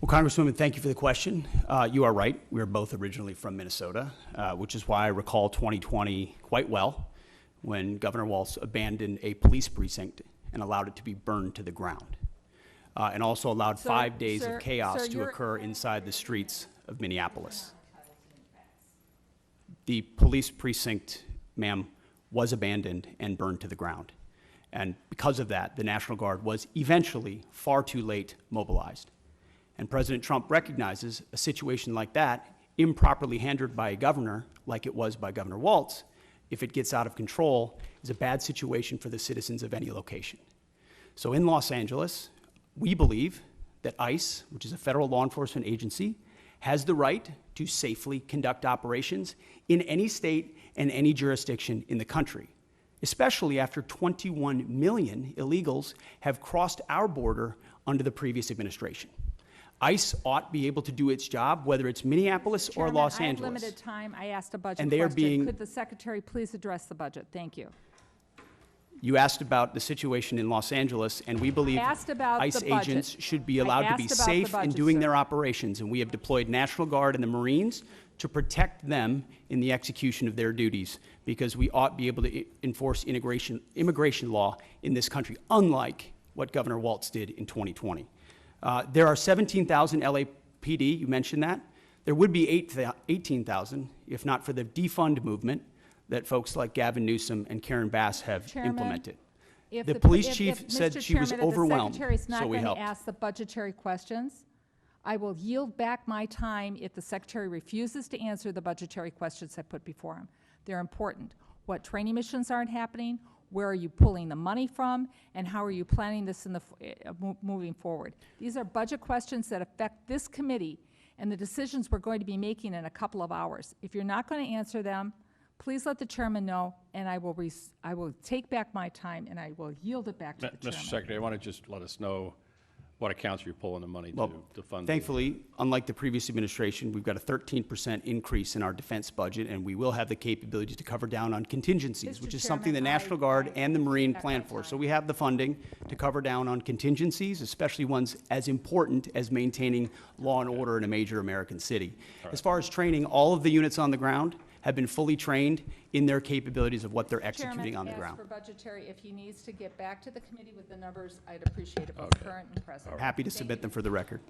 Well, Congresswoman, thank you for the question. You are right. We are both originally from Minnesota, which is why I recall 2020 quite well, when Governor Walz abandoned a police precinct and allowed it to be burned to the ground, and also allowed 5 days of chaos to occur inside the streets of Minneapolis. The police precinct, ma'am, was abandoned and burned to the ground. And because of that, the National Guard was eventually far too late mobilized. And President Trump recognizes a situation like that, improperly handled by a governor, like it was by Governor Walz, if it gets out of control, is a bad situation for the citizens of any location. So in Los Angeles, we believe that ICE, which is a federal law enforcement agency, has the right to safely conduct operations in any state and any jurisdiction in the country, especially after 21 million illegals have crossed our border under the previous administration. ICE ought to be able to do its job, whether it's Minneapolis or Los Angeles. I have limited time. I asked a budget and they question. Are Could the Secretary please address the budget? Thank you. You asked about the situation in Los Angeles, and we believe ICE agents should be allowed to be safe in doing their operations, and we have deployed National Guard and the Marines to protect them in the execution of their duties, because we ought to be able to enforce immigration law in this country, unlike what Governor Walz did in 2020. There are 17,000 LAPD, you mentioned that. There would be 18,000 if not for the defund movement that folks like Gavin Newsom and Karen Bass have implemented. The police chief said she was overwhelmed, so we helped. If the Secretary's not going to ask the budgetary questions, I will yield back my time if the Secretary refuses to answer the budgetary questions I put before him. They're important. What training missions aren't happening? Where are you pulling the money from? And how are you planning this in the moving forward? These are budget questions that affect this committee and the decisions we're going to be making in a couple of hours. If you're not going to answer them, please let the chairman know, and I will take back my time and I will yield it back to the chairman. Mr. Secretary, I want to just let us know what accounts you're pulling the money to fund. Thankfully, unlike the previous administration, we've got a 13% increase in our defense budget, and we will have the capability to cover down on contingencies, which is something the National Guard and the Marine plan for. So we have the funding to cover down on contingencies, especially ones as important as maintaining law and order in a major American city. As far as training, all of the units on the ground have been fully trained in their capabilities of what they're executing on the ground. For budgetary, if he needs to get back to the committee with the numbers, I'd appreciate it, both current and present. Happy to submit them for the record.